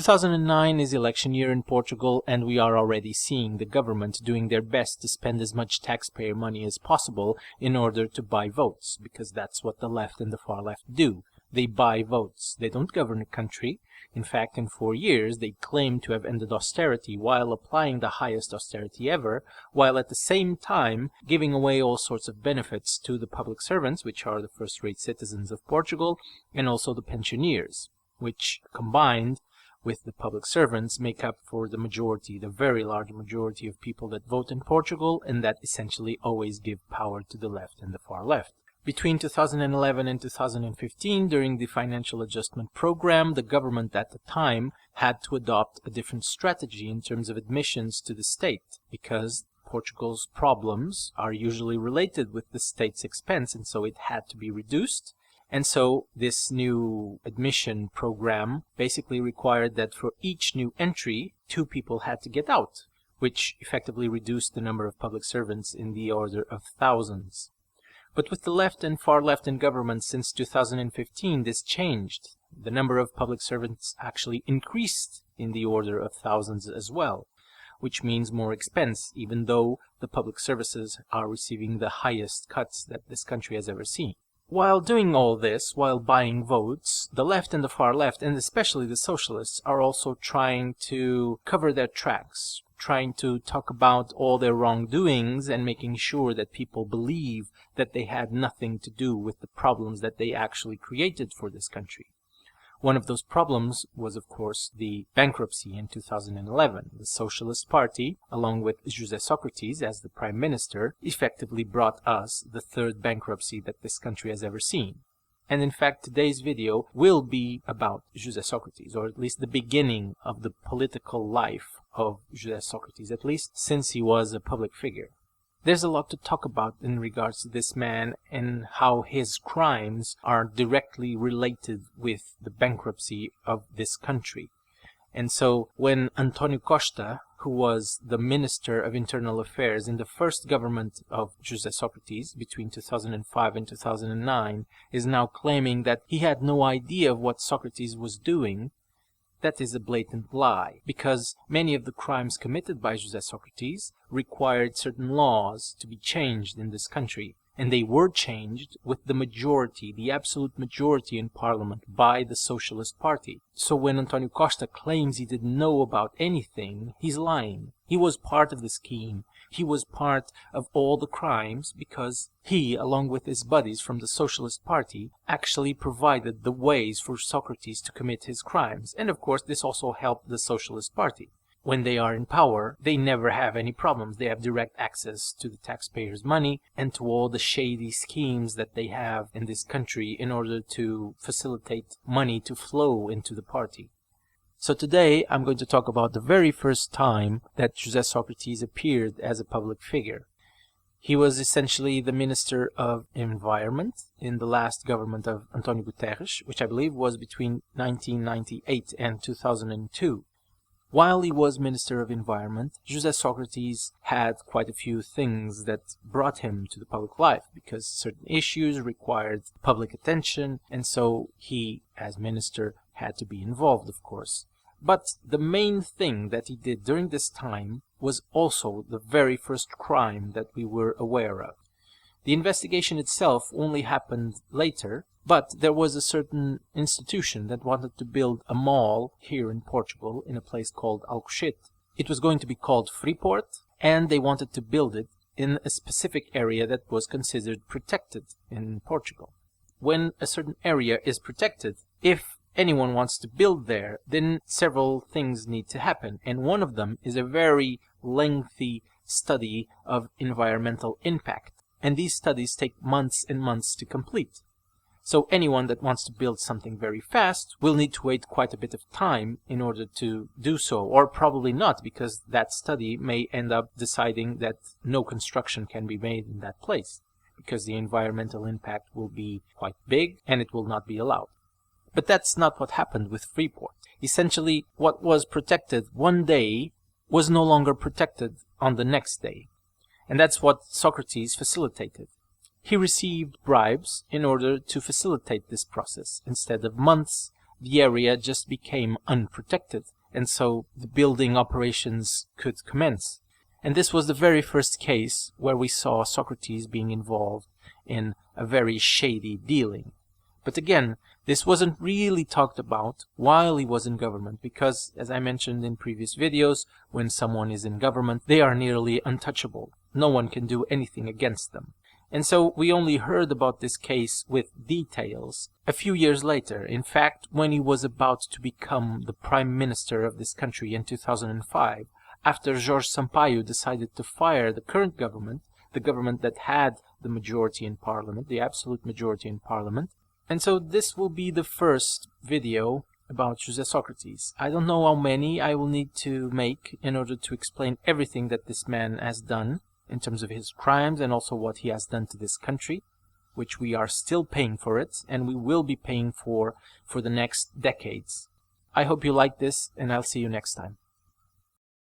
2009 is election year in Portugal, and we are already seeing the government doing their best to spend as much taxpayer money as possible in order to buy votes, because that's what the left and the far left do. They buy votes. They don't govern a country. In fact, in 4 years, they claim to have ended austerity while applying the highest austerity ever, while at the same time giving away all sorts of benefits to the public servants, which are the first-rate citizens of Portugal, and also the pensioners, which combined with the public servants make up for the majority, the very large majority of people that vote in Portugal, and that essentially always give power to the left and the far left. Between 2011 and 2015, during the financial adjustment program, the government at the time had to adopt a different strategy in terms of admissions to the state, because Portugal's problems are usually related with the state's expense, and so it had to be reduced. And so this new admission program basically required that for each new entry, 2 people had to get out, which effectively reduced the number of public servants in the order of thousands. But with the left and far left in government since 2015, this changed. The number of public servants actually increased in the order of thousands as well, which means more expense, even though the public services are receiving the highest cuts that this country has ever seen. While doing all this, while buying votes, the left and the far left, and especially the socialists, are also trying to cover their tracks, trying to talk about all their wrongdoings and making sure that people believe that they had nothing to do with the problems that they actually created for this country. One of those problems was, of course, the bankruptcy in 2011. The Socialist Party, along with José Sócrates as the Prime Minister, effectively brought us the 3rd bankruptcy that this country has ever seen. And in fact, today's video will be about José Sócrates, or at least the beginning of the political life of José Sócrates, at least since he was a public figure. There's a lot to talk about in regards to this man and how his crimes are directly related with the bankruptcy of this country. And so when António Costa, who was the Minister of Internal Affairs in the first government of José Sócrates between 2005 and 2009, is now claiming that he had no idea of what Sócrates was doing, that is a blatant lie, because many of the crimes committed by José Sócrates required certain laws to be changed in this country, and they were changed with the majority, the absolute majority in parliament by the Socialist Party. So when António Costa claims he didn't know about anything, he's lying. He was part of the scheme. He was part of all the crimes because he, along with his buddies from the Socialist Party, actually provided the ways for Sócrates to commit his crimes. And of course, this also helped the Socialist Party. When they are in power, they never have any problems. They have direct access to the taxpayers' money and to all the shady schemes that they have in this country in order to facilitate money to flow into the party. So today I'm going to talk about the very first time that José Sócrates appeared as a public figure. He was essentially the Minister of Environment in the last government of António Guterres, which I believe was between 1998 and 2002. While he was Minister of Environment, José Sócrates had quite a few things that brought him to the public life, because certain issues required public attention, and so he, as minister, had to be involved, of course. But the main thing that he did during this time was also the very first crime that we were aware of. The investigation itself only happened later, but there was a certain institution that wanted to build a mall here in Portugal in a place called Alcochete. It was going to be called Freeport, and they wanted to build it in a specific area that was considered protected in Portugal. When a certain area is protected, if anyone wants to build there, then several things need to happen, and one of them is a very lengthy study of environmental impact. And these studies take months and months to complete. So anyone that wants to build something very fast will need to wait quite a bit of time in order to do so, or probably not, because that study may end up deciding that no construction can be made in that place, because the environmental impact will be quite big and it will not be allowed. But that's not what happened with Freeport. Essentially, what was protected one day was no longer protected on the next day. And that's what Sócrates facilitated. He received bribes in order to facilitate this process. Instead of months the area just became unprotected, and so the building operations could commence. And this was the very first case where we saw Socrates being involved in a very shady dealing. But again, this wasn't really talked about while he was in government, because, as I mentioned in previous videos, when someone is in government, they are nearly untouchable. No one can do anything against them. And so we only heard about this case with details a few years later. In fact, when he was about to become the prime minister of this country in 2005, after Jorge Sampaio decided to fire the current government, the government that had the majority in parliament, the absolute majority in parliament. And so this will be the first video about José Sócrates. I don't know how many I will need to make in order to explain everything that this man has done in terms of his crimes and also what he has done to this country, which we are still paying for it, and we will be paying for the next decades. I hope you like this, and I'll see you next time.